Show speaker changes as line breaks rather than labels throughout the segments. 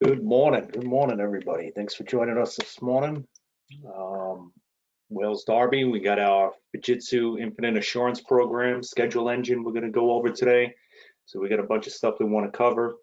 Good morning, everybody. Thanks for joining us this morning. Wales Derby, we got our Fujitsu Infinite Assurance Program schedule engine we're going to go over today. So we got a bunch of stuff we want to cover.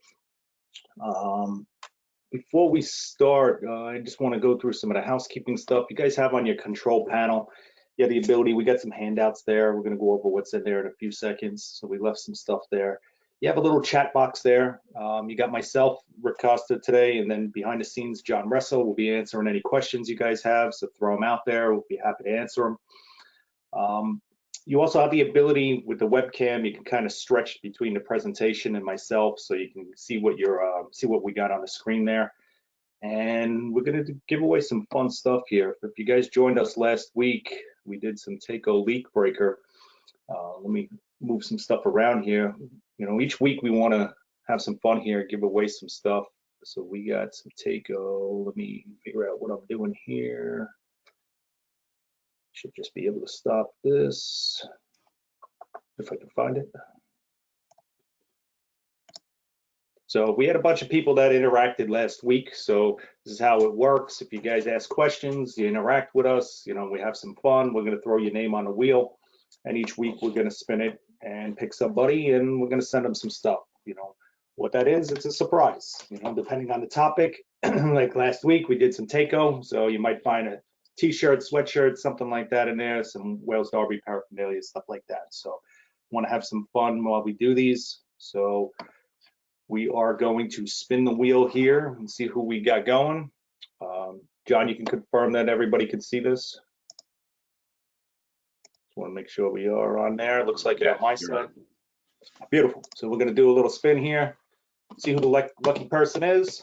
Before we start, I just want to go through some of the housekeeping stuff you guys have on your control panel. You have the ability, we got some handouts there. We're going to go over what's in there in a few seconds. So we left some stuff there. You have a little chat box there. You got myself, Rick Costa today, and then behind the scenes, John Russell will be answering any questions you guys have. So throw them out there. We'll be happy to answer them. You also have the ability with the webcam, you can kind of stretch between the presentation and myself so you can see what we got on the screen there. And we're going to give away some fun stuff here. If you guys joined us last week, we did some Takeo leak breaker. Let me move some stuff around here. You know, each week we want to have some fun here, give away some stuff. So we got some Takeo. Let me figure out what I'm doing here. Should just be able to stop this if I can find it. So we had a bunch of people that interacted last week. So this is how it works. If you guys ask questions, you interact with us, you know, we have some fun. We're going to throw your name on the wheel, and each week we're going to spin it and pick somebody, and we're going to send them some stuff. You know what that is? It's a surprise, you know, depending on the topic. Like last week we did some Takeo, so you might find a t-shirt, sweatshirt, something like that in there, some Wales Derby paraphernalia, stuff like that. So want to have some fun while we do these. So we are going to spin the wheel here and see who we got going. John, you can confirm that everybody can see this. Just want to make sure we are on there. It looks like it on my side. Beautiful. So we're going to do a little spin here, see who the lucky person is.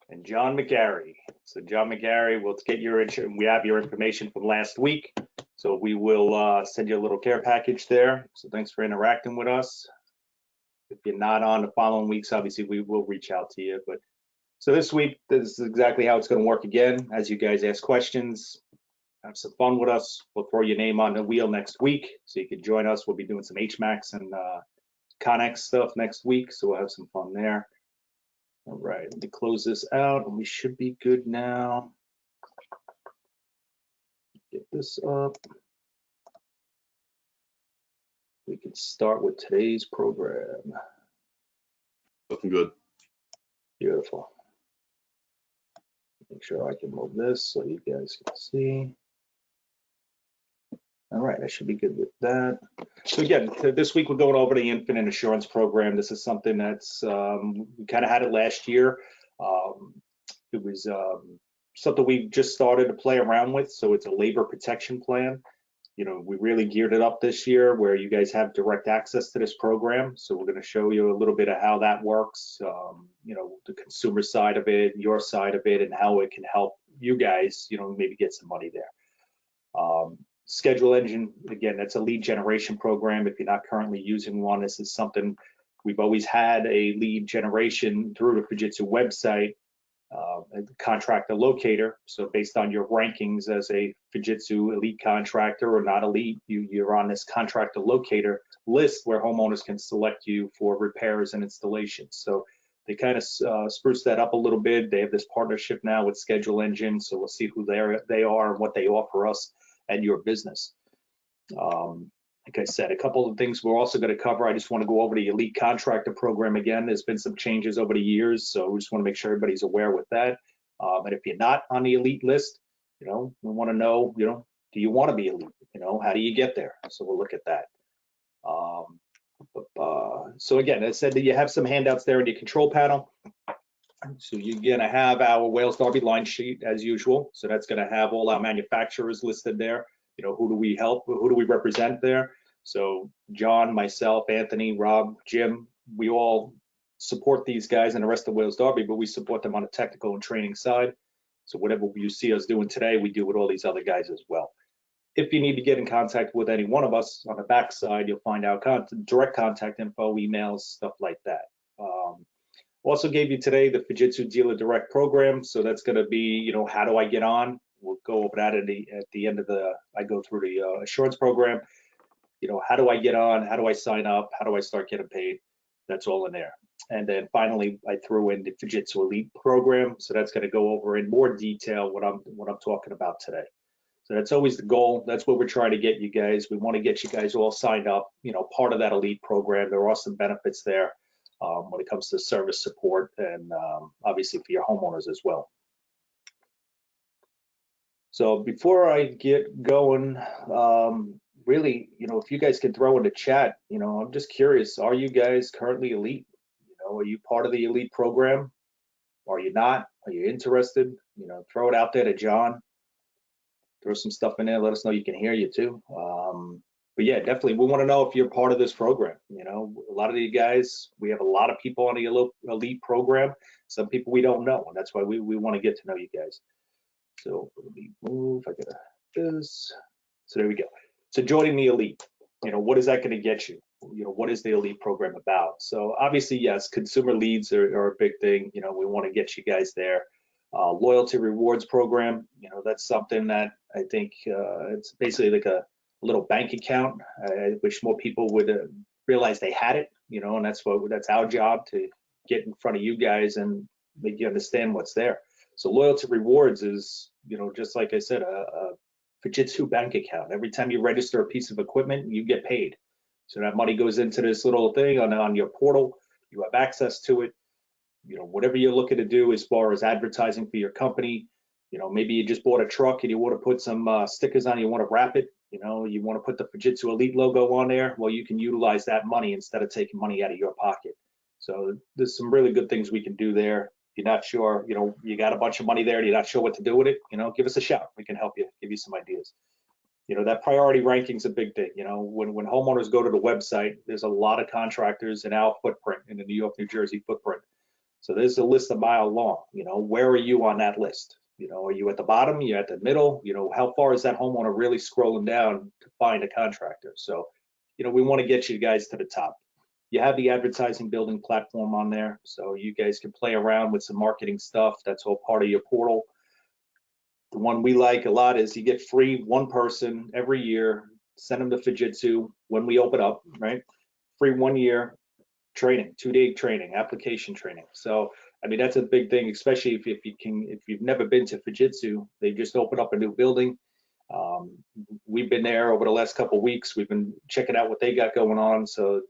And John McGarry. So John McGarry, we'll get your we have your information from last week. So we will send you a little care package there. So thanks for interacting with us. If you're not on the following weeks, obviously we will reach out to you. But so this week, this is exactly how it's going to work again. As you guys ask questions, have some fun with us. We'll throw your name on the wheel next week, so you can join us. We'll be doing some HVAC and Connex stuff next week, so we'll have some fun there. All right, let me close this out, and we should be good now. Get this up. We can start with today's program.
Looking good.
Beautiful. Make sure I can move this so you guys can see. All right, I should be good with that. So again, this week we're going over the Infinite Assurance Program. This is something that's, we kind of had it last year. It was something we just started to play around with. So it's a labor protection plan. You know, we really geared it up this year where you guys have direct access to this program. So we're going to show you a little bit of how that works, you know, the consumer side of it, your side of it, and how it can help you guys, you know, maybe get some money there. Schedule engine, again, that's a lead generation program. If you're not currently using one, this is something we've always had, a lead generation through the Fujitsu website, the Contractor Locator. So based on your rankings as a Fujitsu elite contractor or not elite, you're on this Contractor Locator list where homeowners can select you for repairs and installations. So they kind of spruce that up a little bit. They have this partnership now with Schedule Engine, so we'll see who they are and what they offer us and your business. Like I said, a couple of things we're also going to cover. I just want to go over the elite contractor program again. There's been some changes over the years, so we just want to make sure everybody's aware with that. And if you're not on the elite list, you know, we want to know, you know, do you want to be elite? You know, how do you get there? So we'll look at that. So again, I said that you have some handouts there in your control panel. So you're going to have our Wales Derby line sheet as usual. So that's going to have all our manufacturers listed there. You know, who do we help? Who do we represent there? So John, myself, Anthony, Rob, Jim, we all support these guys and the rest of Wales Derby, but we support them on a technical and training side. So whatever you see us doing today, we do with all these other guys as well. If you need to get in contact with any one of us, on the back side, you'll find out direct contact info, emails, stuff like that. Also gave you today the Fujitsu Dealer Direct program. So that's going to be, you know, how do I get on? We'll go over that at the end of I go through the assurance program. You know, how do I get on? How do I sign up? How do I start getting paid? That's all in there. And then finally, I threw in the Fujitsu Elite program. So that's going to go over in more detail what I'm talking about today. So that's always the goal. That's what we're trying to get you guys. We want to get you guys all signed up, part of that Elite program. There are some benefits there when it comes to service support and obviously for your homeowners as well. So before I get going, really, if you guys can throw in the chat, I'm just curious, are you guys currently Elite? Are you part of the Elite program? Are you not? Are you interested? Throw it out there to John. Throw some stuff in there. Let us know you can hear you too. But yeah, definitely, we want to know if you're part of this program. A lot of you guys, we have a lot of people on the Elite program. Some people we don't know, and that's why we want to get to know you guys. So let me move. I gotta this. So there we go. So joining the Elite, what is that going to get you? What is the Elite program about? So obviously, yes, consumer leads are a big thing. We want to get you guys there. Loyalty rewards program, that's something that I think it's basically like a little bank account. I wish more people would realize they had it, and that's our job, to get in front of you guys and make you understand what's there. So loyalty rewards is, just like I said, a Fujitsu bank account. Every time you register a piece of equipment, you get paid. So that money goes into this little thing on your portal. You have access to it. Whatever you're looking to do as far as advertising for your company, maybe you just bought a truck and you want to put some stickers on, you want to wrap it, you want to put the Fujitsu Elite logo on there. Well, you can utilize that money instead of taking money out of your pocket. So there's some really good things we can do there. If you're not sure, you got a bunch of money there and you're not sure what to do with it, give us a shout. We can help you, give you some ideas. That priority ranking is a big thing. When homeowners go to the website, there's a lot of contractors in our footprint, in the New York, New Jersey footprint. So there's a list a mile long. Where are you on that list? Are you at the bottom? You're at the middle? How far is that homeowner really scrolling down to find a contractor? So, we want to get you guys to the top. You have the advertising building platform on there, so you guys can play around with some marketing stuff. That's all part of your portal. The one we like a lot is you get free one person every year. Send them to Fujitsu when we open up, right? Free 1 year training, 2-day training, application training. So I mean, that's a big thing, especially if you've never been to Fujitsu. They just opened up a new building. We've been there over the last couple of weeks. We've been checking out what they got going on. So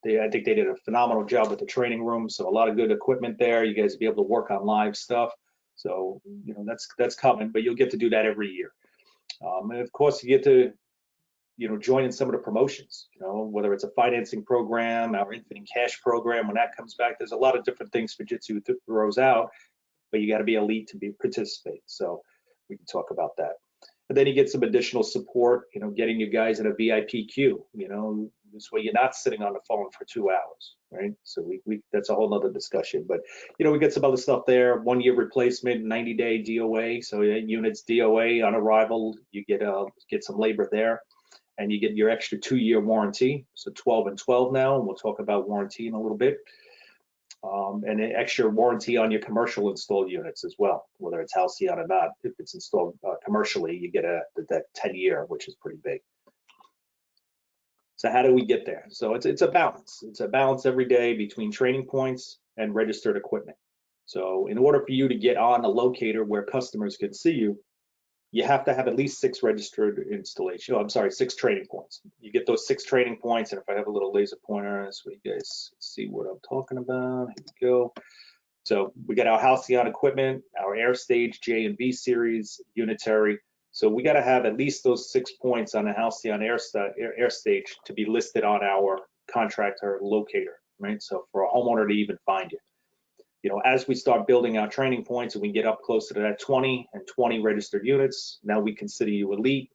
I think they did a phenomenal job with the training room. So a lot of good equipment there. You guys will be able to work on live stuff. So that's coming, but you'll get to do that every year. And of course, you get to join in some of the promotions, whether it's a financing program, our infinite cash program. When that comes back, there's a lot of different things Fujitsu throws out, but you got to be Elite to participate. So we can talk about that. And then you get some additional support, getting you guys in a VIP queue, this way you're not sitting on the phone for 2 hours, right? So that's a whole nother discussion, but we get some other stuff there. 1 year replacement, 90-day DOA. So units DOA on arrival, you get some labor there. And you get your extra 2-year warranty, so 12 and 12 now, and we'll talk about warranty in a little bit. And an extra warranty on your commercial installed units as well, whether it's Halcyon or not. If it's installed commercially, you get that 10-year, which is pretty big. So how do we get there? So it's a balance. It's a balance every day between training points and registered equipment. So in order for you to get on a locator where customers can see you, you have to have at least 6 registered installation. Oh, I'm sorry, 6 training points. You get those 6 training points, and if I have a little laser pointer, so you guys see what I'm talking about. Here we go. So we got our Halcyon equipment, our Air Stage J and B series, unitary. So we got to have at least those 6 points on the Halcyon Air Stage to be listed on our contractor locator, right? So for a homeowner to even find you. As we start building our training points and we get up closer to that 20 and 20 registered units, now we consider you Elite.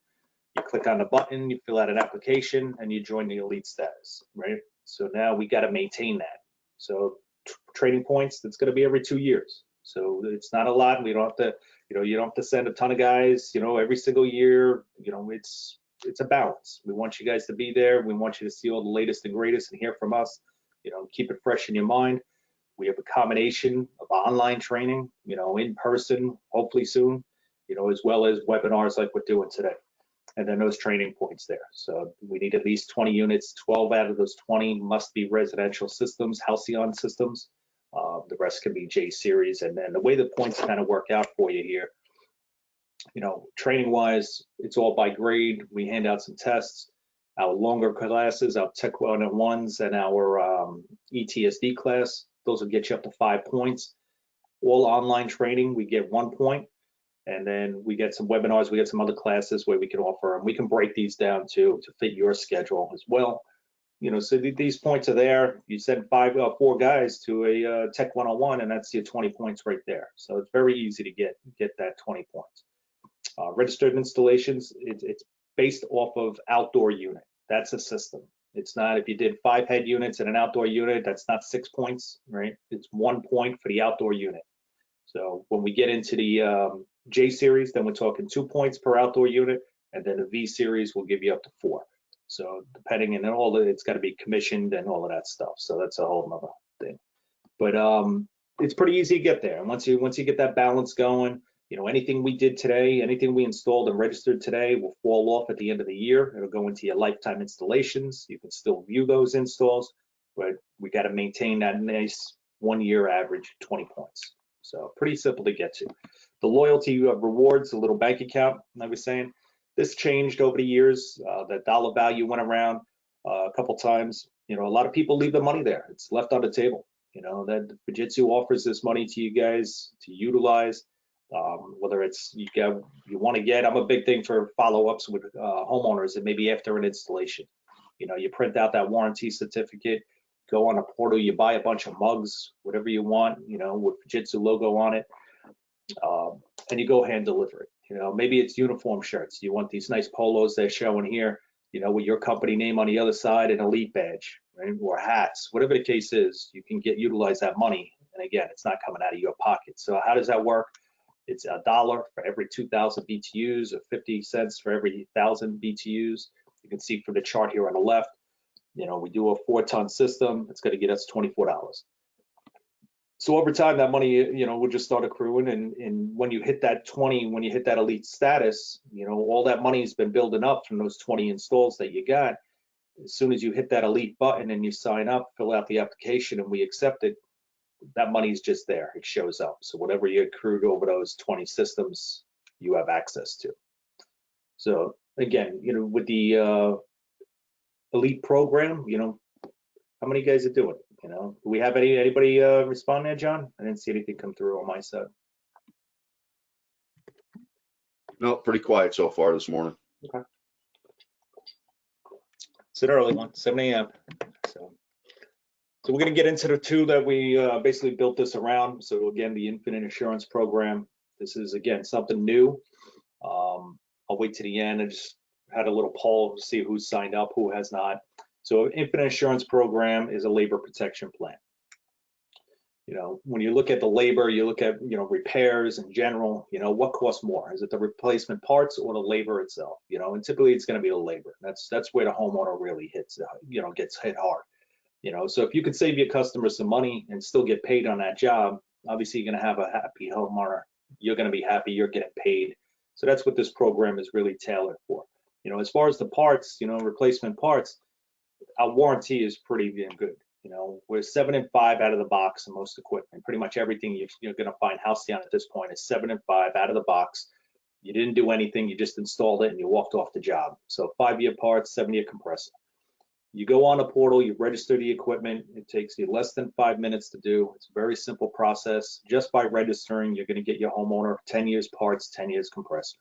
You click on the button, you fill out an application, and you join the Elite status, right? So now we got to maintain that. So training points, that's going to be every 2 years. So it's not a lot. We don't have to, you don't have to send a ton of guys, every single year. It's a balance. We want you guys to be there. We want you to see all the latest and greatest and hear from us. Keep it fresh in your mind. We have a combination of online training, in person, hopefully soon, as well as webinars like we're doing today. and then those training points there. So we need at least 20 units. 12 out of those 20 must be residential systems, Halcyon systems. The rest can be J series. And then the way the points kind of work out for you here, training wise, it's all by grade. We hand out some tests. Our longer classes, our Tech 101s and our ETSD class, those will get you up to 5 points. All online training, we get 1 point. And then we get some webinars, we get some other classes where we can offer, and we can break these down to fit your schedule as well. So these points are there. You send 4 guys to a Tech 101, and that's your 20 points right there. So it's very easy to get that 20 points. Registered installations, it's based off of outdoor unit. That's a system. It's not, if you did 5 head units and an outdoor unit, that's not 6 points, right? It's 1 point for the outdoor unit. So when we get into the J series, then we're talking 2 points per outdoor unit, and then the V series will give you up to 4. So depending, and all of it's got to be commissioned and all of that stuff. So that's a whole nother thing. But it's pretty easy to get there. And once you get that balance going, anything we did today, anything we installed and registered today will fall off at the end of the year. It'll go into your lifetime installations. You can still view those installs, but we got to maintain that nice 1 year average 20 points. So pretty simple to get to. The loyalty rewards, a little bank account, like I was saying, this changed over the years. The dollar value went around a couple times. A lot of people leave the money there. It's left on the table. That Fujitsu offers this money to you guys to utilize. Whether it's you want to get, I'm a big thing for follow-ups with homeowners, and maybe after an installation. You print out that warranty certificate, go on a portal, you buy a bunch of mugs, whatever you want, with Fujitsu logo on it, and you go hand deliver it. Maybe it's uniform shirts. You want these nice polos they're showing here, with your company name on the other side and elite badge, right? Or hats, whatever the case is, you can utilize that money. And again, it's not coming out of your pocket. So how does that work? It's $1 for every 2,000 BTUs, or 50 cents for every 1,000 BTUs. You can see from the chart here on the left, we do a 4-ton system. It's going to get us $24. So over time, that money, will just start accruing. And when you hit that 20, when you hit that elite status, all that money has been building up from those 20 installs that you got. As soon as you hit that elite button and you sign up, fill out the application, and we accept it, that money is just there. It shows up. So whatever you accrued over those 20 systems, you have access to. So again, with the elite program, how many guys are doing it? Do we have anybody respond there, John? I didn't see anything come through on my side.
No, pretty quiet so far this morning.
Okay. It's an early one, 7 a.m. So we're going to get into the 2 that we basically built this around. So again, the Infinite Insurance Program. This is, again, something new. I'll wait to the end. I just had a little poll to see who's signed up, who has not. So Infinite Insurance Program is a labor protection plan. When you look at the labor, you look at, repairs in general, what costs more? Is it the replacement parts or the labor itself? And typically it's going to be the labor. That's where the homeowner really hits, gets hit hard. So if you could save your customers some money and still get paid on that job, obviously you're going to have a happy homeowner. You're going to be happy, you're getting paid. So that's what this program is really tailored for. As far as the parts, replacement parts, our warranty is pretty damn good. We're 7 and 5 out of the box in most equipment. Pretty much everything you're going to find Halcyon at this point is 7 and 5 out of the box. You didn't do anything, you just installed it and you walked off the job. So 5-year parts, 7-year compressor. You go on a portal, you register the equipment. It takes you less than 5 minutes to do. It's a very simple process. Just by registering, you're going to get your homeowner 10 years parts, 10 years compressor.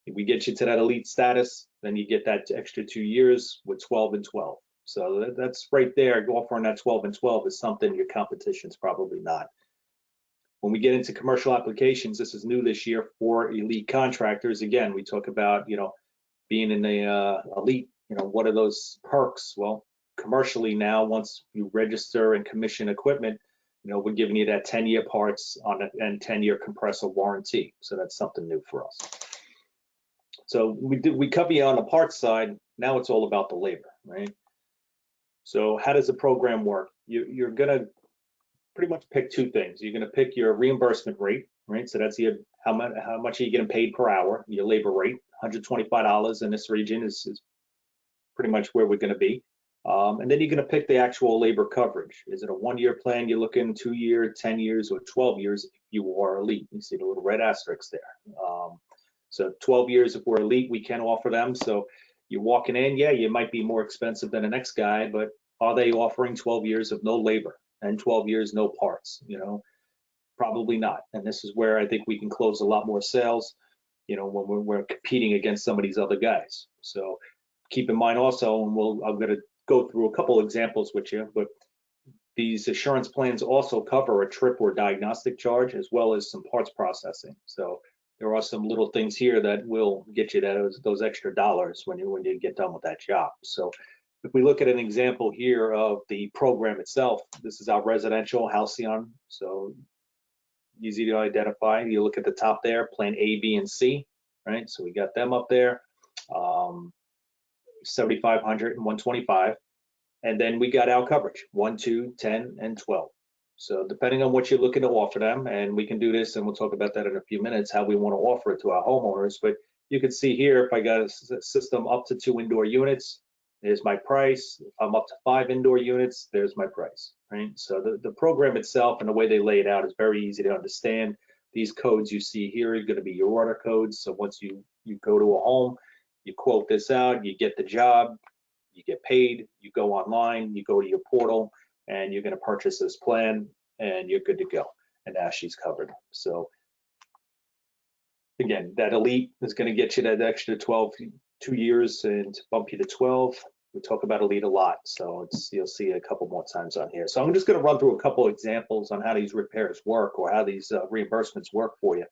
If we get you to that elite status, then you get that extra 2 years with 12 and 12. So that's right there. Offering that 12 and 12 is something your competition's probably not. When we get into commercial applications, this is new this year for elite contractors. Again, we talk about, being in the elite, what are those perks? Well, commercially now, once you register and commission equipment, we're giving you that 10-year parts on it and 10-year compressor warranty. So that's something new for us. So we cover you on the parts side. Now it's all about the labor, right? So how does the program work? You're going to pretty much pick 2 things. You're going to pick your reimbursement rate, right? So that's your how much are you getting paid per hour? Your labor rate, $125 in this region is pretty much where we're going to be. And then you're going to pick the actual labor coverage. Is it a 1-year plan? You're looking 2 years, 10 years, or 12 years if you are elite. You see the little red asterisk there. So 12 years if we're elite, we can offer them. So you're walking in, yeah, you might be more expensive than the next guy, but are they offering 12 years of no labor and 12 years no parts? Probably not. And this is where I think we can close a lot more sales, when we're competing against some of these other guys. So keep in mind also, and I'm going to go through a couple examples with you, but these assurance plans also cover a trip or diagnostic charge as well as some parts processing. So there are some little things here that will get you those extra dollars when you get done with that job. So if we look at an example here of the program itself, this is our residential Halcyon. So easy to identify. You look at the top there, plan A, B, and C, right? So we got them up there, 7,500 and 125. And then we got our coverage, 1, 2, 10, and 12. So depending on what you're looking to offer them, and we can do this, and we'll talk about that in a few minutes, how we want to offer it to our homeowners. But you can see here, if I got a system up to 2 indoor units, there's my price. If I'm up to 5 indoor units, there's my price, right? So the program itself and the way they lay it out is very easy to understand. These codes you see here are going to be your order codes. So once you go to a home, you quote this out, you get the job, you get paid, you go online, you go to your portal, and you're going to purchase this plan, and you're good to go. And now she's covered. So again, that elite is going to get you that extra 2 years and bump you to 12. We talk about elite a lot, so you'll see it a couple more times on here. So I'm just going to run through a couple examples on how these repairs work or how these reimbursements work for you.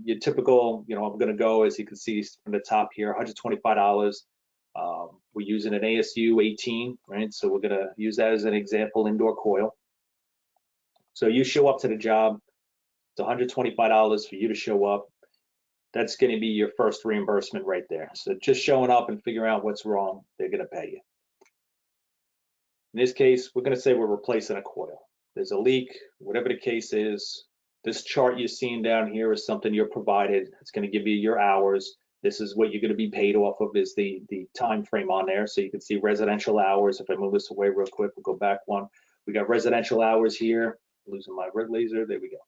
Your typical, I'm going to go, as you can see from the top here, $125. We're using an ASU 18, right? So we're going to use that as an example, indoor coil. So you show up to the job, it's $125 for you to show up. That's going to be your first reimbursement right there. So just showing up and figuring out what's wrong, they're going to pay you. In this case, we're going to say we're replacing a coil. There's a leak, whatever the case is. This chart you're seeing down here is something you're provided. It's going to give you your hours. This is what you're going to be paid off of, is the time frame on there. So you can see residential hours. If I move this away real quick, we'll go back one. We got residential hours here. Losing my red laser. There we go.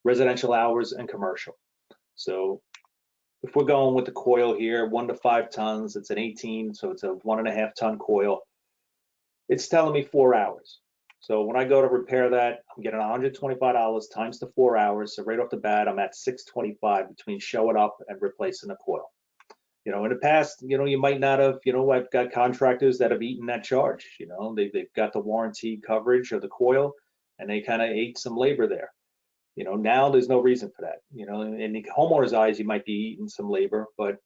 Residential hours and commercial. So if we're going with the coil here, 1 to 5 tons, it's an 18, so it's a 1.5 ton coil. It's telling me 4 hours. So when I go to repair that, I'm getting $125 times the 4 hours. So right off the bat, I'm at $625 between showing up and replacing the coil. In the past, you might not have, I've got contractors that have eaten that charge. They've got the warranty coverage of the coil, and they kind of ate some labor there. Now there's no reason for that. In the homeowner's eyes, you might be eating some labor, but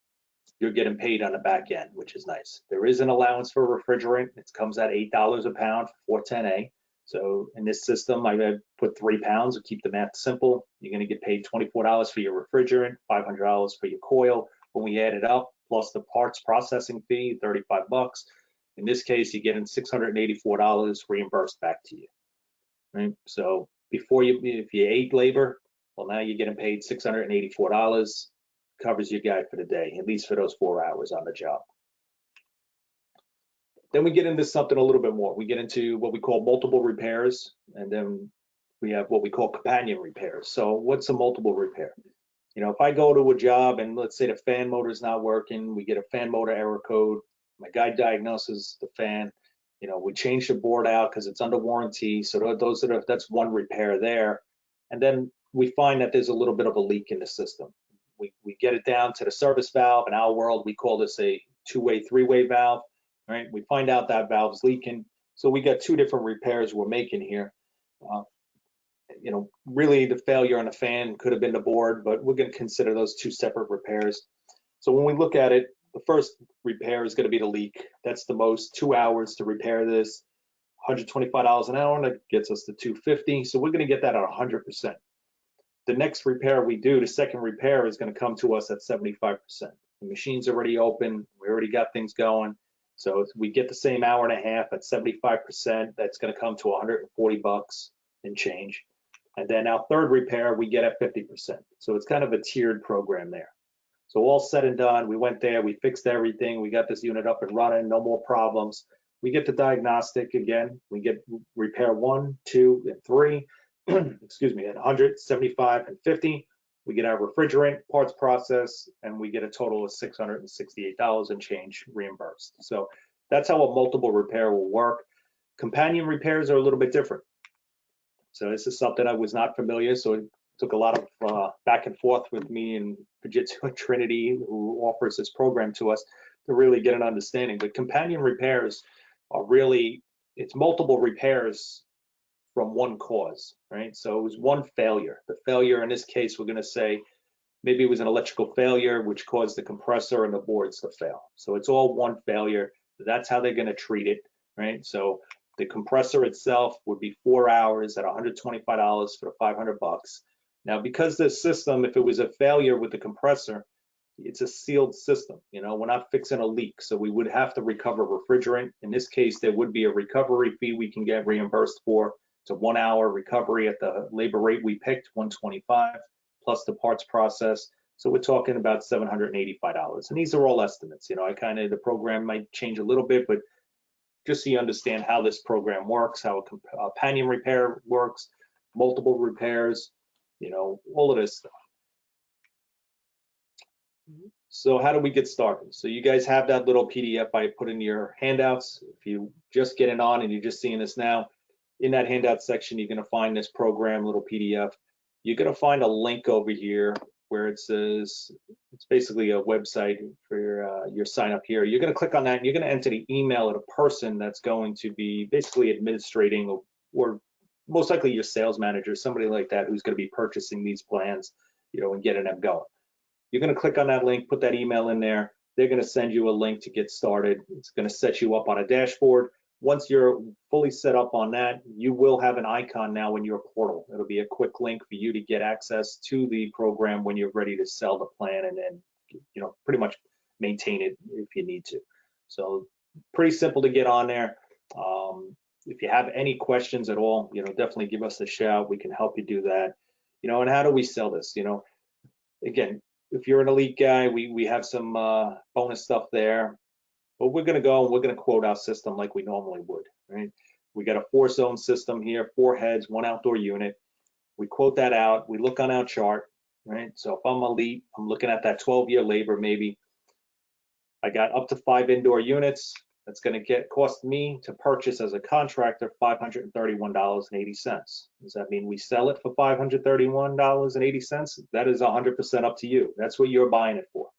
you're getting paid on the back end, which is nice. There is an allowance for refrigerant. It comes at $8 a pound for 410A. So in this system, I put 3 pounds to keep the math simple. You're going to get paid $24 for your refrigerant, $500 for your coil. When we add it up, plus the parts processing fee, $35. In this case, you're getting $684 reimbursed back to you. Right? So before if you ate labor, well, now you're getting paid $684, covers your guy for the day, at least for those 4 hours on the job. Then we get into something a little bit more. We get into what we call multiple repairs, and then we have what we call companion repairs. So what's a multiple repair? If I go to a job and let's say the fan motor is not working, we get a fan motor error code. My guy diagnoses the fan. We change the board out because it's under warranty. So that's one repair there. And then we find that there's a little bit of a leak in the system. We get it down to the service valve. In our world, we call this a 2-way, 3-way valve, right? We find out that valve's leaking. So we got 2 different repairs we're making here. Really the failure on the fan could have been the board, but we're going to consider those 2 separate repairs. So when we look at it, the first repair is going to be the leak. That's the most, 2 hours to repair this, $125 an hour, and that gets us to $250. So we're going to get that at 100%. The next repair we do, the second repair, is going to come to us at 75%. The machine's already open. We already got things going. So if we get the same hour and a half at 75%, that's going to come to $140 and change. And then our third repair, we get at 50%. So it's kind of a tiered program there. So all said and done, we went there, we fixed everything, we got this unit up and running, no more problems. We get the diagnostic again, we get repair 1, 2, and 3, excuse me, at 100, 75, and 50. We get our refrigerant parts process, and we get a total of $668 and change reimbursed. So that's how a multiple repair will work. Companion repairs are a little bit different. So this is something I was not familiar, so it took a lot of back and forth with me and Fujitsu and Trinity, who offers this program to us, to really get an understanding. But companion repairs are really, it's multiple repairs from one cause, right? So it was one failure. The failure in this case, we're going to say maybe it was an electrical failure which caused the compressor and the boards to fail. So it's all one failure. That's how they're going to treat it, right? So the compressor itself would be 4 hours at $125 for the 500 bucks. Now, because the system, if it was a failure with the compressor, it's a sealed system. You know, we're not fixing a leak, so we would have to recover refrigerant. In this case, there would be a recovery fee we can get reimbursed for. It's a 1 hour recovery at the labor rate we picked, $125, plus the parts process. So we're talking about $785. And these are all estimates. You know, the program might change a little bit, but just so you understand how this program works, how a companion repair works, multiple repairs, you know, all of this stuff. So how do we get started? So you guys have that little PDF I put in your handouts. If you just getting on and you're just seeing this now, in that handout section, you're going to find this program, little PDF. You're going to find a link over here where it says, it's basically a website for your sign up here. You're going to click on that and you're going to enter the email of a person that's going to be basically administrating, or most likely your sales manager, somebody like that who's going to be purchasing these plans, you know, and getting them going. You're going to click on that link, put that email in there. They're going to send you a link to get started. It's going to set you up on a dashboard. Once you're fully set up on that, you will have an icon now in your portal. It'll be a quick link for you to get access to the program when you're ready to sell the plan, and then, you know, pretty much maintain it if you need to. So pretty simple to get on there. If you have any questions at all, you know, definitely give us a shout. We can help you do that. You know, and how do we sell this? You know, again, if you're an elite guy, we have some bonus stuff there. But we're going to go and we're going to quote our system like we normally would, right? We got a 4-zone system here, 4 heads, 1 outdoor unit. We quote that out. We look on our chart, right? So if I'm elite, I'm looking at that 12-year labor maybe. I got up to 5 indoor units. That's going to cost me to purchase as a contractor $531.80. Does that mean we sell it for $531.80? That is 100% up to you. That's what you're buying it for.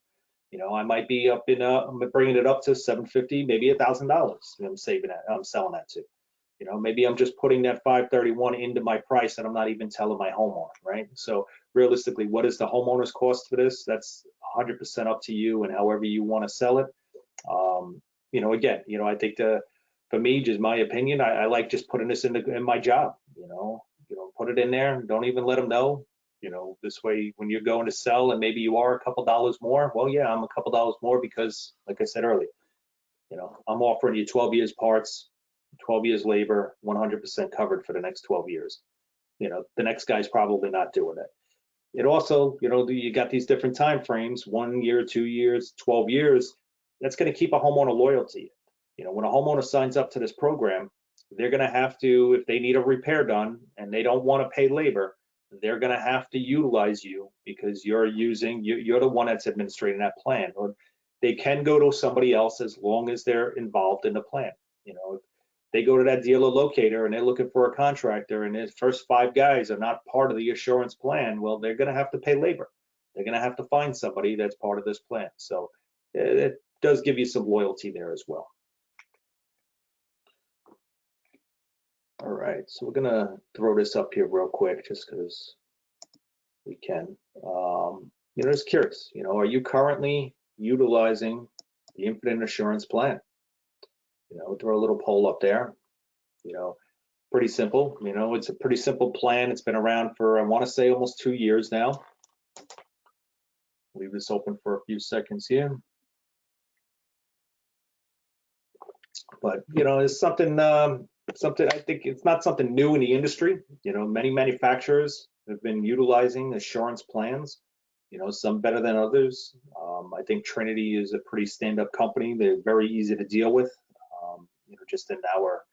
You know, I might be up in, I'm bringing it up to $750, maybe $1,000. I'm saving that, I'm selling that to. You know, maybe I'm just putting that $531 into my price and I'm not even telling my homeowner, right? So realistically, what is the homeowner's cost for this? That's 100% up to you and however you want to sell it. You know, again, you know, I think for me, just my opinion, I like just putting this in my job. You know, put it in there. Don't even let them know. You know, this way, when you're going to sell and maybe you are a couple dollars more, well, yeah, I'm a couple dollars more because, like I said earlier, you know, I'm offering you 12 years parts, 12 years labor, 100% covered for the next 12 years. You know, the next guy's probably not doing it. It also, you know, you got these different time frames, 1 year, 2 years, 12 years. That's going to keep a homeowner loyal to you. You know, when a homeowner signs up to this program, they're going to have to, if they need a repair done and they don't want to pay labor, they're going to have to utilize you because you're the one that's administrating that plan. Or they can go to somebody else as long as they're involved in the plan. You know, if they go to that dealer locator and they're looking for a contractor and his first 5 guys are not part of the assurance plan, well, they're going to have to pay labor. They're going to have to find somebody that's part of this plan. So it does give you some loyalty there as well. All right, so we're gonna throw this up here real quick just because we can. You know, just curious, you know, are you currently utilizing the Infinite Assurance plan? You know, throw a little poll up there. You know, pretty simple. You know, it's a pretty simple plan. It's been around for, I want to say, almost 2 years now. Leave this open for a few seconds here. But, you know, it's something something, I think it's not something new in the industry. You know, many manufacturers have been utilizing assurance plans, you know, some better than others. I think Trinity is a pretty stand-up company. They're very easy to deal with, you know, just in our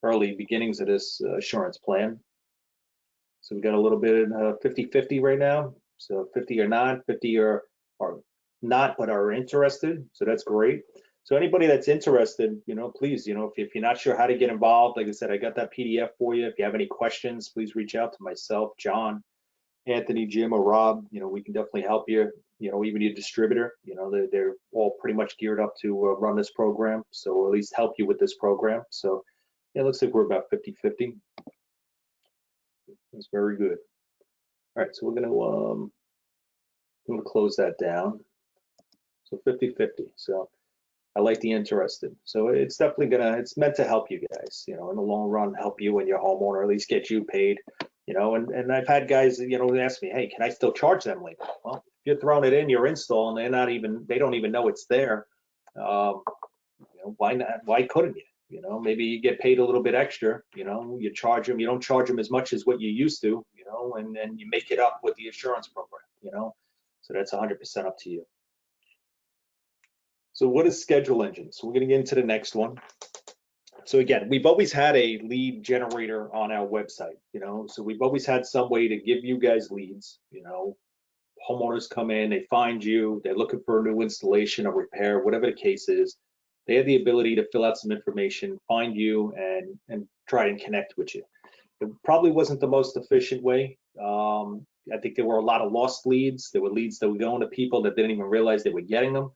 early beginnings of this assurance plan. So we got a little bit 50-50 right now. So 50 are not, 50 are not, but are interested. So that's great. So anybody that's interested, you know, please, you know, if you're not sure how to get involved, like I said, I got that PDF for you. If you have any questions, please reach out to myself, John, Anthony, Jim, or Rob. You know, we can definitely help you. You know, even your distributor, you know, they're all pretty much geared up to run this program. So at least help you with this program. So yeah, it looks like we're about 50-50. That's very good. All right, so we're gonna close that down. So 50-50. So I like the interested. So it's definitely it's meant to help you guys, you know, in the long run, help you and your homeowner, at least get you paid, you know. And I've had guys, you know, ask me, hey, can I still charge them later? Well, if you're throwing it in your install and they don't even know it's there, you know, why not? Why couldn't you? You know, maybe you get paid a little bit extra, you know, you charge them, you don't charge them as much as what you used to, you know, and then you make it up with the insurance program, you know. So that's 100% up to you. So what is Schedule Engine? So we're going to get into the next one. So again, we've always had a lead generator on our website, you know, so we've always had some way to give you guys leads, you know. Homeowners come in, they find you, they're looking for a new installation or repair, whatever the case is. They have the ability to fill out some information, find you, and try and connect with you. It probably wasn't the most efficient way. I think there were a lot of lost leads. There were leads that were going to people that didn't even realize they were getting them.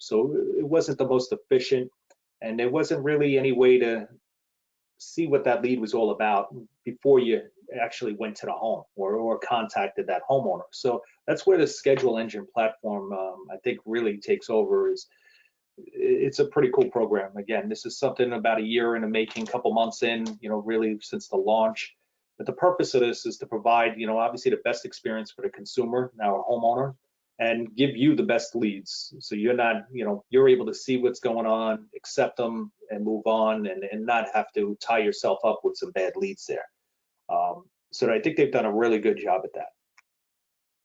So it wasn't the most efficient, and there wasn't really any way to see what that lead was all about before you actually went to the home or contacted that homeowner. So that's where the Schedule Engine platform, I think, really takes over. It's a pretty cool program. Again, this is something about a year in the making, couple months in, you know, really since the launch. But the purpose of this is to provide, you know, obviously the best experience for the consumer, now a homeowner, and give you the best leads. So you're not, you know, you're able to see what's going on, accept them, and move on, and not have to tie yourself up with some bad leads there. So I think they've done a really good job at that.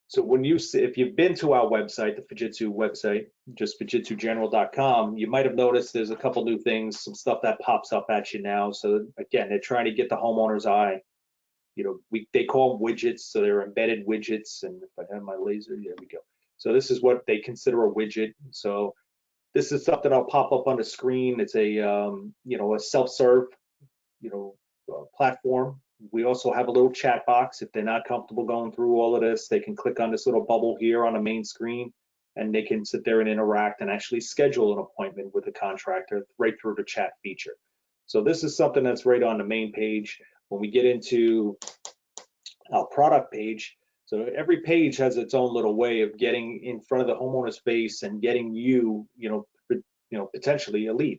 So when you see, if you've been to our website, the Fujitsu website, just fujitsugeneral.com, you might have noticed there's a couple new things, some stuff that pops up at you now. So again, they're trying to get the homeowner's eye. You know, they call them widgets, so they're embedded widgets. And if I have my laser, there we go. So this is what they consider a widget. So this is something I'll pop up on the screen. It's a, you know, a self-serve, you know, platform. We also have a little chat box. If they're not comfortable going through all of this, they can click on this little bubble here on the main screen, and they can sit there and interact and actually schedule an appointment with the contractor right through the chat feature. So this is something that's right on the main page. When we get into our product page, so every page has its own little way of getting in front of the homeowner's face and getting you, you know, potentially a lead.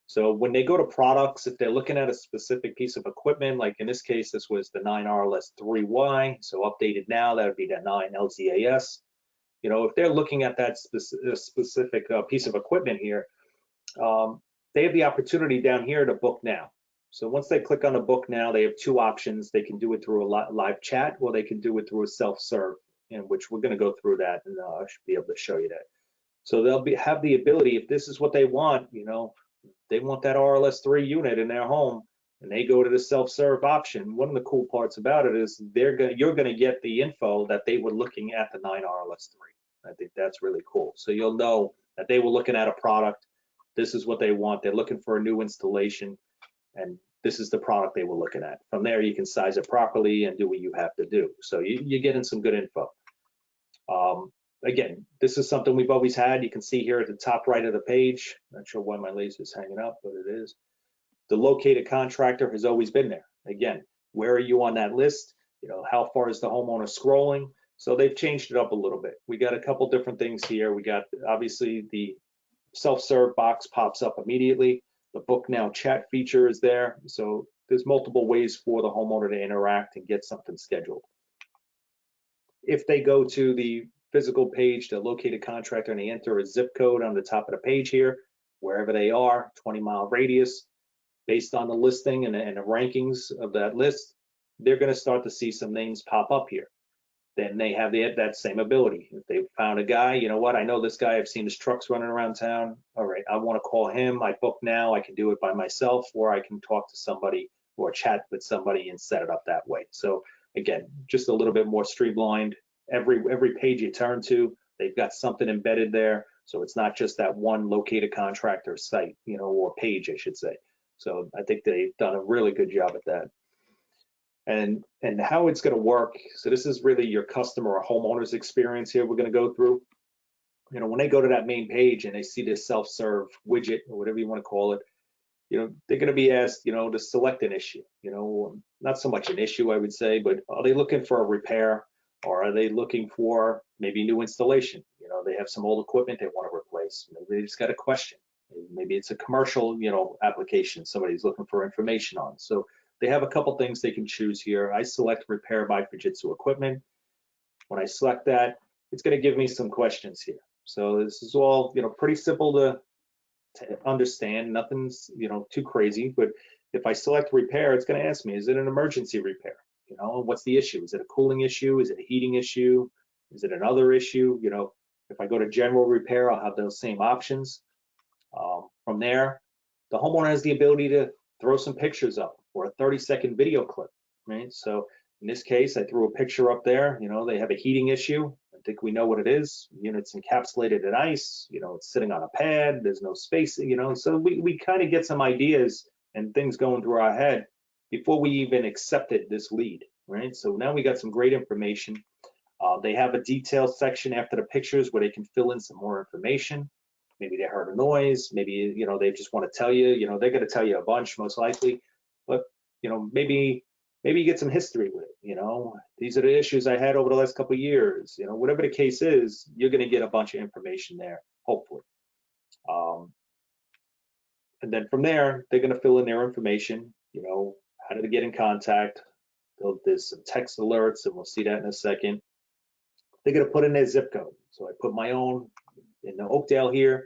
So when they go to products, if they're looking at a specific piece of equipment, like in this case, this was the 9RLS3Y, so updated now, that would be the 9LZAS. You know, if they're looking at that specific piece of equipment here, they have the opportunity down here to book now. So once they click on the book now, they have two options. They can do it through a live chat, or they can do it through a self-serve, in which we're going to go through that, and I should be able to show you that. So they'll have the ability, if this is what they want, you know, they want that RLS3 unit in their home, and they go to the self-serve option. One of the cool parts about it is you're going to get the info that they were looking at the 9RLS3. I think that's really cool. So you'll know that they were looking at a product. This is what they want. They're looking for a new installation, and this is the product they were looking at. From there, you can size it properly and do what you have to do. So you're getting some good info. Again, this is something we've always had. You can see here at the top right of the page. Not sure why my laser is hanging up, but it is. The located contractor has always been there. Again, where are you on that list? You know, how far is the homeowner scrolling? So they've changed it up a little bit. We got a couple different things here. We got, obviously, the self-serve box pops up immediately. The book now chat feature is there. So there's multiple ways for the homeowner to interact and get something scheduled. If they go to the physical page, the located contractor, and they enter a zip code on the top of the page here, wherever they are, 20-mile radius, based on the listing and the rankings of that list, they're going to start to see some names pop up here. Then they have that same ability. If they found a guy, you know what, I know this guy, I've seen his trucks running around town. All right, I want to call him. I book now. I can do it by myself, or I can talk to somebody or chat with somebody and set it up that way. So again, just a little bit more streamlined. Every page you turn to, they've got something embedded there. So it's not just that one located contractor site, you know, or page, I should say. So I think they've done a really good job at that. And how it's going to work. So this is really your customer or homeowner's experience here we're going to go through. You know, when they go to that main page and they see this self-serve widget or whatever you want to call it, you know, they're going to be asked, you know, to select an issue. You know, not so much an issue, I would say, but are they looking for a repair, or are they looking for maybe new installation? You know, they have some old equipment they want to replace. Maybe they just got a question. Maybe it's a commercial, you know, application somebody's looking for information on. So they have a couple things they can choose here. I select repair by Fujitsu equipment. When I select that, it's going to give me some questions here. So this is all, you know, pretty simple to understand. Nothing's, you know, too crazy. But if I select repair, it's going to ask me, is it an emergency repair? You know, what's the issue? Is it a cooling issue? Is it a heating issue? Is it another issue? You know, if I go to general repair, I'll have those same options. From there, the homeowner has the ability to throw some pictures up or a 30-second video clip, right? So in this case, I threw a picture up there. You know, they have a heating issue. I think we know what it is. Unit's encapsulated in ice. You know, it's sitting on a pad. There's no space, you know. So we kind of get some ideas and things going through our head before we even accepted this lead, right? So now we got some great information. They have a detailed section after the pictures where they can fill in some more information. Maybe they heard a noise. Maybe, you know, they just want to tell you, you know, they're going to tell you a bunch most likely, but, you know, maybe you get some history with it. You know, these are the issues I had over the last couple of years. You know, whatever the case is, you're going to get a bunch of information there, hopefully. And then from there, they're going to fill in their information. You know, how did they get in contact? There's some text alerts, and we'll see that in a second. They're going to put in their zip code. So I put my own in the Oakdale here.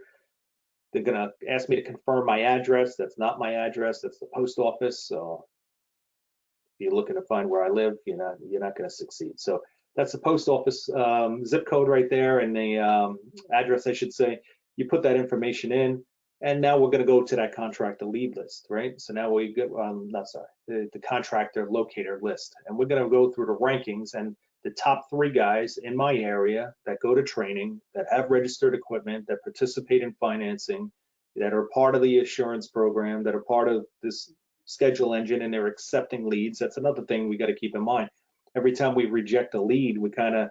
They're going to ask me to confirm my address. That's not my address. That's the post office. So if you're looking to find where I live, you're not going to succeed. So that's the post office zip code right there, and the address, I should say. You put that information in, and now we're going to go to that contractor lead list, right? So now we get, the contractor locator list, and we're going to go through the rankings and the top 3 guys in my area that go to training, that have registered equipment, that participate in financing, that are part of the assurance program, that are part of this schedule engine, and they're accepting leads. That's another thing we got to keep in mind. Every time we reject a lead, we kind of,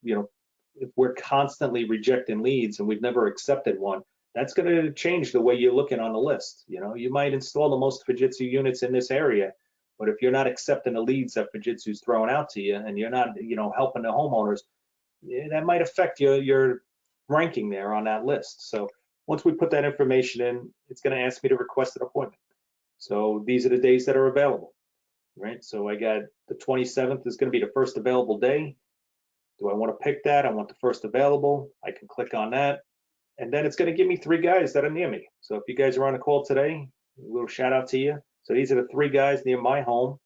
you know, if we're constantly rejecting leads and we've never accepted one, that's going to change the way you're looking on the list. You know, you might install the most Fujitsu units in this area, but if you're not accepting the leads that Fujitsu's throwing out to you, and you're not, you know, helping the homeowners, that might affect your ranking there on that list. So once we put that information in, it's going to ask me to request an appointment. So these are the days that are available, right? So I got the 27th is going to be the first available day. Do I want to pick that? I want the first available. I can click on that. And then it's going to give me 3 guys that are near me. So if you guys are on a call today, a little shout out to you. So these are the 3 guys near my home,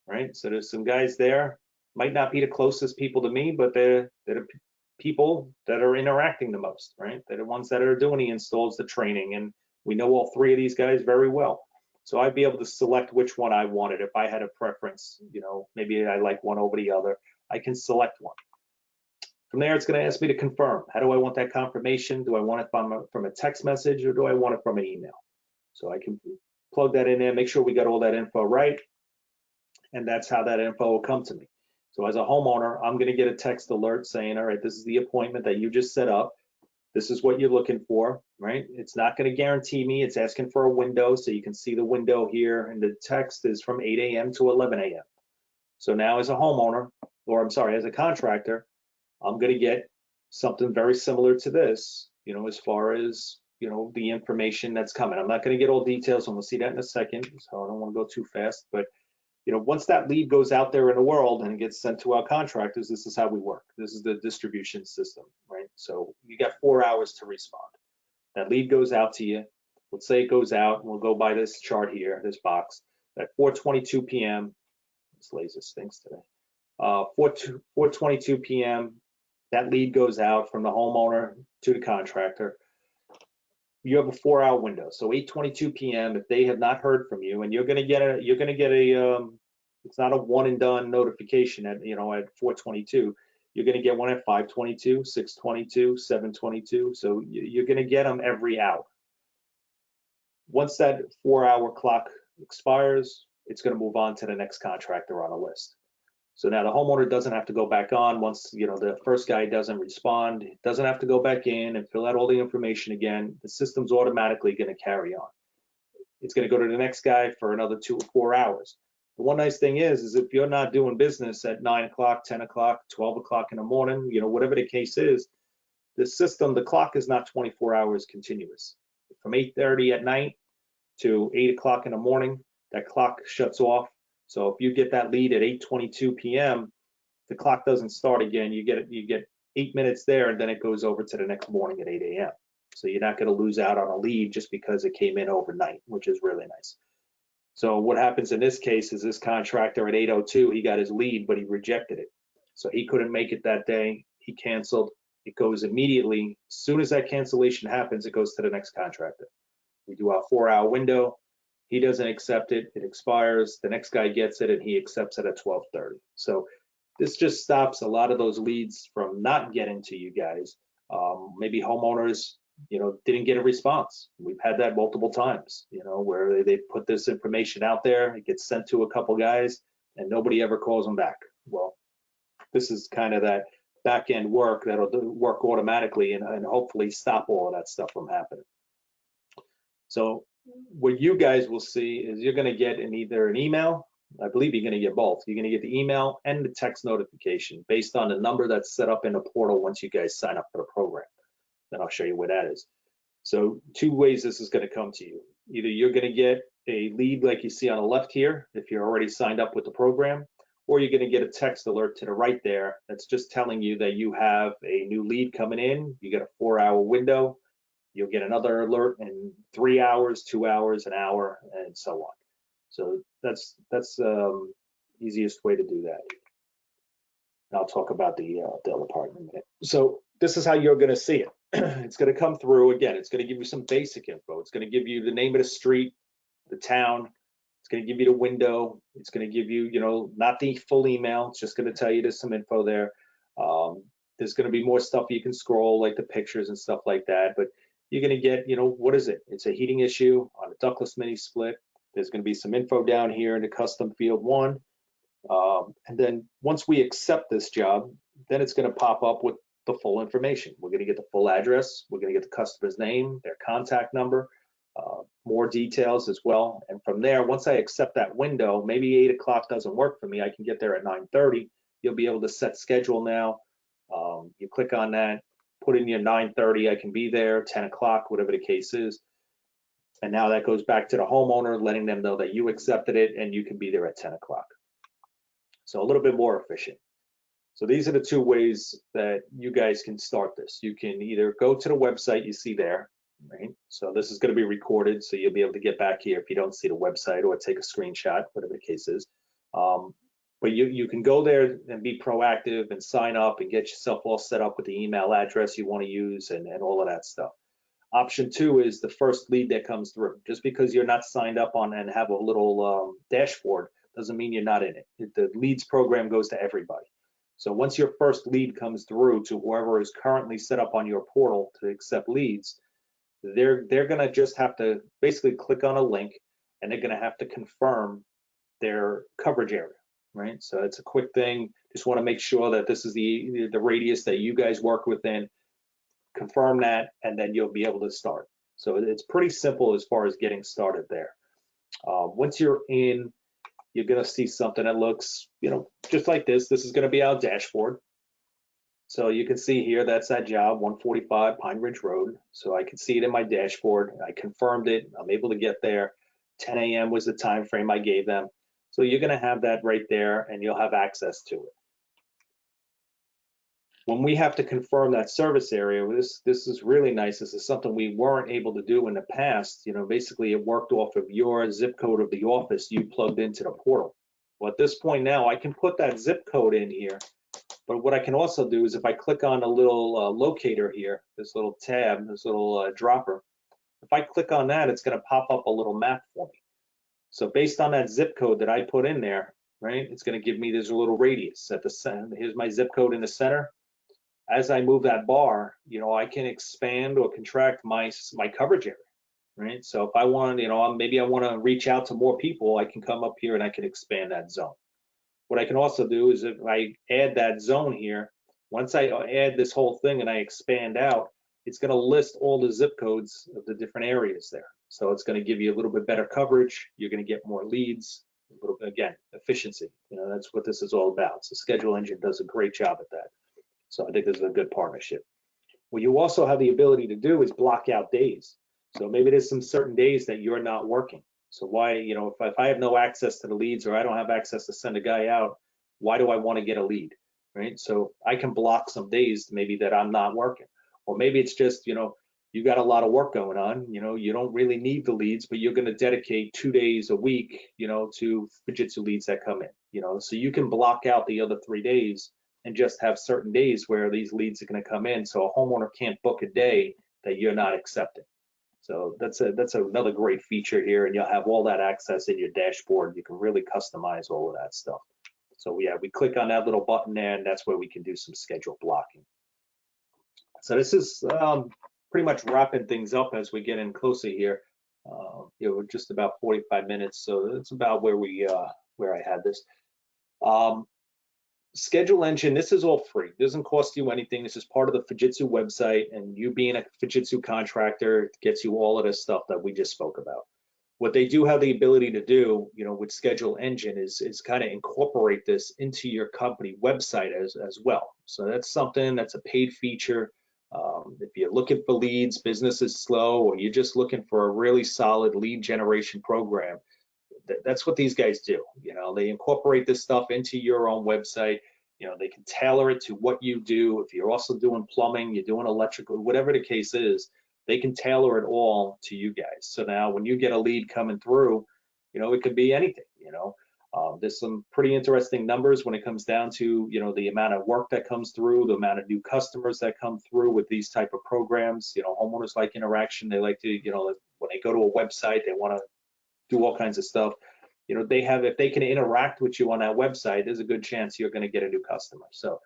right? So there's some guys there. Might not be the closest people to me, but they're the people that are interacting the most, right? They're the ones that are doing the installs, the training, and we know all 3 of these guys very well. So I'd be able to select which one I wanted. If I had a preference, you know, maybe I like one over the other, I can select one. From there, it's going to ask me to confirm. How do I want that confirmation? Do I want it from a text message, or do I want it from an email? So I can plug that in there, make sure we got all that info right, and that's how that info will come to me. So as a homeowner, I'm going to get a text alert saying, all right, this is the appointment that you just set up. This is what you're looking for, right? It's not going to guarantee me. It's asking for a window, so you can see the window here, and the text is from 8 a.m. to 11 a.m. So now as a homeowner, or I'm sorry, as a contractor, I'm going to get something very similar to this, you know, as far as, you know, the information that's coming. I'm not going to get all details, and we'll see that in a second, so I don't want to go too fast. But, you know, once that lead goes out there in the world and gets sent to our contractors, this is how we work. This is the distribution system, right? So you got 4 hours to respond. That lead goes out to you. let's say it goes out, and we'll go by this chart here, this box, at 4:22 p.m. This laser stinks today. 4:22 p.m. That lead goes out from the homeowner to the contractor. You have a 4-hour window. So 8:22 p.m. if they have not heard from you, and you're going to get a it's not a one and done notification at at 4:22. You're going to get one at 5:22, 6:22, 7:22. So you're going to get them every hour. Once that 4-hour clock expires, it's going to move on to the next contractor on the list. So now the homeowner doesn't have to go back on once the first guy doesn't respond. It doesn't have to go back in and fill out all the information again. The system's automatically going to carry on. It's going to go to the next guy for another 2 or 4 hours. The one nice thing is if you're not doing business at 9 o'clock, 10 o'clock, 12 o'clock in the morning, whatever the case is, the system, the clock is not 24 hours continuous. From 8:30 at night to 8 o'clock in the morning, that clock shuts off. So if you get that lead at 8:22 p.m., the clock doesn't start again. You get 8 minutes there, and then it goes over to the next morning at 8 a.m. So you're not going to lose out on a lead just because it came in overnight, which is really nice. So what happens in this case is this contractor at 8:02, he got his lead, but he rejected it. So he couldn't make it that day. He canceled. It goes immediately. As soon as that cancellation happens, it goes to the next contractor. We do our 4-hour window. He doesn't accept it, it expires, the next guy gets it, and he accepts it at 12:30. So this just stops a lot of those leads from not getting to you guys. Maybe homeowners, didn't get a response. We've had that multiple times, where they put this information out there, it gets sent to a couple guys, and nobody ever calls them back. Well, this is kind of that back-end work that'll work automatically and hopefully stop all of that stuff from happening. So what you guys will see is you're going to get either an email. I believe you're going to get both. You're going to get the email and the text notification based on the number that's set up in the portal once you guys sign up for the program. Then I'll show you where that is. So 2 ways this is going to come to you. Either you're going to get a lead like you see on the left here if you're already signed up with the program, or you're going to get a text alert to the right there that's just telling you that you have a new lead coming in. You get a 4-hour window. You'll get another alert in 3 hours, 2 hours, an hour, and so on. So that's easiest way to do that. I'll talk about the other part in a minute. So this is how you're going to see it. It's going to come through again. It's going to give you some basic info. It's going to give you the name of the street, the town. It's going to give you the window. It's going to give you, not the full email. It's just going to tell you there's some info there. There's going to be more stuff you can scroll, like the pictures and stuff like that. But you're going to get, what is it? It's a heating issue on a ductless mini split. There's going to be some info down here in the custom field 1. And then once we accept this job, then it's going to pop up with the full information. We're going to get the full address. We're going to get the customer's name, their contact number, more details as well. And from there, once I accept that window, maybe 8 o'clock doesn't work for me. I can get there at 9:30. You'll be able to set schedule now. You click on that, put in your 9:30. I can be there, 10 o'clock, whatever the case is. And now that goes back to the homeowner, letting them know that you accepted it and you can be there at 10 o'clock. So a little bit more efficient. So these are the 2 ways that you guys can start this. You can either go to the website you see there, right? So this is going to be recorded, so you'll be able to get back here if you don't see the website, or take a screenshot, whatever the case is. But you can go there and be proactive and sign up and get yourself all set up with the email address you want to use and all of that stuff. Option 2 is the first lead that comes through. Just because you're not signed up on and have a little dashboard doesn't mean you're not in it. The leads program goes to everybody. So once your first lead comes through to whoever is currently set up on your portal to accept leads, they're going to just have to basically click on a link, and they're going to have to confirm their coverage area, right? So it's a quick thing. Just want to make sure that this is the radius that you guys work within. Confirm that, and then you'll be able to start. So it's pretty simple as far as getting started there. Once you're in, you're going to see something that looks, just like this. This is going to be our dashboard. So you can see here, that's that job, 145 Pine Ridge Road. So I can see it in my dashboard. I confirmed it. I'm able to get there. 10 a.m. was the time frame I gave them. So you're going to have that right there, and you'll have access to it. when we have to confirm that service area, this is really nice. This is something we weren't able to do in the past. You know, basically it worked off of your zip code of the office you plugged into the portal. Well, at this point now, I can put that zip code in here, but what I can also do is if I click on a little locator here, this little tab, this little dropper, if I click on that, it's going to pop up a little map for me. So based on that zip code that I put in there, right, it's going to give me this little radius at the center. Here's my zip code in the center. As I move that bar, you know, I can expand or contract my coverage area, right? So if I want, you know, maybe I want to reach out to more people, I can come up here and I can expand that zone. What I can also do is if I add that zone here, once I add this whole thing and I expand out, it's going to list all the zip codes of the different areas there. So it's going to give you a little bit better coverage. You're going to get more leads, a little bit, again, efficiency. You know, that's what this is all about. So Schedule Engine does a great job at that. So I think this is a good partnership. What you also have the ability to do is block out days. So maybe there's some certain days that you're not working. So why, you know, if I have no access to the leads or I don't have access to send a guy out, why do I want to get a lead, right? So I can block some days maybe that I'm not working. Or maybe it's just, you know, you got a lot of work going on, you know, you don't really need the leads, but you're going to dedicate 2 days a week, you know, to Fujitsu leads that come in, you know, so you can block out the other 3 days and just have certain days where these leads are going to come in. So a homeowner can't book a day that you're not accepting. So that's another great feature here, and you'll have all that access in your dashboard. You can really customize all of that stuff. So we click on that little button there, and that's where we can do some schedule blocking. So this is pretty much wrapping things up as we get in closer here. You know, we're just about 45 minutes, so that's about where I had this. Schedule Engine, this is all free. It doesn't cost you anything. This is part of the Fujitsu website, and you being a Fujitsu contractor gets you all of this stuff that we just spoke about. What they do have the ability to do, you know, with Schedule Engine is kind of incorporate this into your company website as well. So that's something that's a paid feature. If you're looking for leads, business is slow, or you're just looking for a really solid lead generation program, that's what these guys do. You know, they incorporate this stuff into your own website. You know, they can tailor it to what you do. If you're also doing plumbing, you're doing electrical, whatever the case is, they can tailor it all to you guys. So now when you get a lead coming through, you know, it could be anything, you know. There's some pretty interesting numbers when it comes down to, you know, the amount of work that comes through, the amount of new customers that come through with these type of programs. You know, homeowners like interaction. They like to, you know, when they go to a website, they want to do all kinds of stuff. You know, if they can interact with you on that website, there's a good chance you're going to get a new customer. So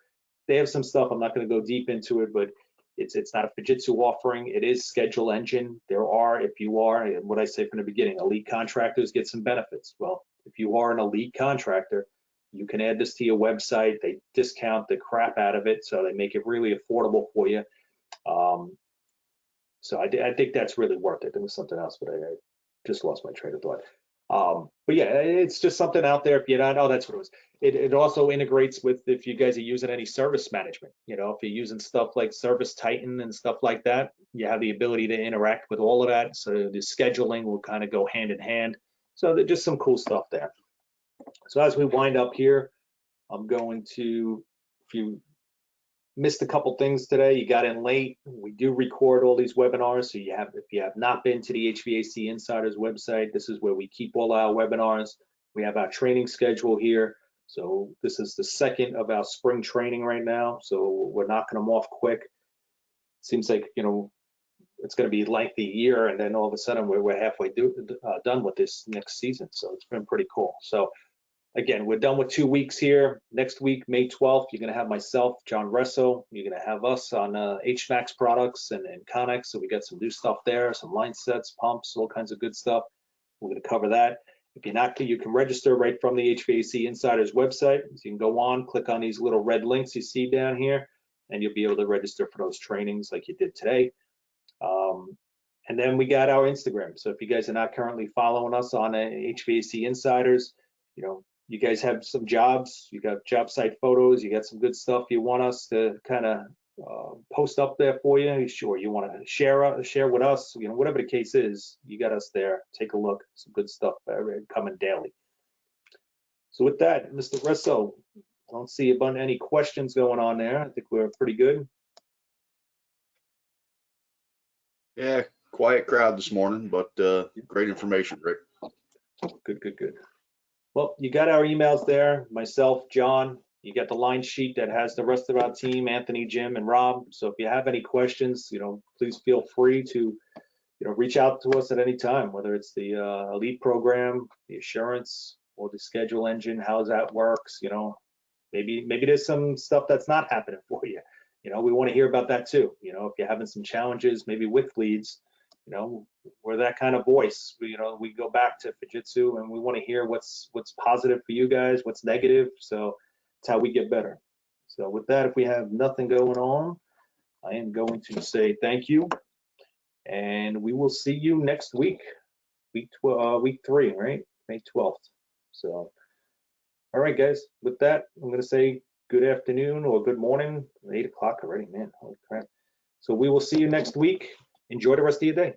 they have some stuff. I'm not going to go deep into it, but it's not a Fujitsu offering. It is Schedule Engine. There are, if you are, and what I say from the beginning, elite contractors get some benefits. Well, if you are an elite contractor, you can add this to your website. They discount the crap out of it, so they make it really affordable for you. So I think that's really worth it. There was something else, but I just lost my train of thought. But yeah, it's just something out there. If you're not, oh, that's what it was. It also integrates with if you guys are using any service management. You know, if you're using stuff like Service Titan and stuff like that, you have the ability to interact with all of that. So the scheduling will kind of go hand in hand. So there's just some cool stuff there. So as we wind up here, I'm going to, if you missed a couple things today, you got in late, we do record all these webinars. So if you have not been to the HVAC Insiders website, this is where we keep all our webinars. We have our training schedule here. So this is the second of our spring training right now. So we're knocking them off quick. Seems like, you know, it's going to be like the year, and then all of a sudden we're halfway done with this next season. So it's been pretty cool. So again, we're done with 2 weeks here. Next week, May 12th, you're going to have myself, John Resso. You're going to have us on HVAC products and Connex. So we got some new stuff there, some line sets, pumps, all kinds of good stuff. We're going to cover that. If you're not, you can register right from the HVAC Insiders website. So you can go on, click on these little red links you see down here, and you'll be able to register for those trainings like you did today. And then we got our Instagram. So if you guys are not currently following us on HVAC Insiders, you know, you guys have some jobs, you got job site photos, you got some good stuff you want us to kind of post up there for you. Sure, you want to share with us, you know, whatever the case is, you got us there. Take a look, some good stuff coming daily. So with that, Mr. Resso, don't see a bunch any questions going on there. I think we're pretty good.
Yeah, quiet crowd this morning, but great information, Rick.
Good. Well, you got our emails there, myself, John. You got the line sheet that has the rest of our team, Anthony, Jim, and Rob. So if you have any questions, please feel free to, reach out to us at any time, whether it's the Elite program, the assurance, or the schedule engine, how that works. Maybe there's some stuff that's not happening for you. We want to hear about that too. If you're having some challenges, maybe with leads, we're that kind of voice. We go back to Fujitsu and we want to hear what's positive for you guys, what's negative. So it's how we get better. So with that, if we have nothing going on, I am going to say thank you, and we will see you next week, week 3, right? May 12th. So, all right, guys. With that, I'm going to say good afternoon or good morning. 8 o'clock already, man. Holy crap. So we will see you next week. Enjoy the rest of your day.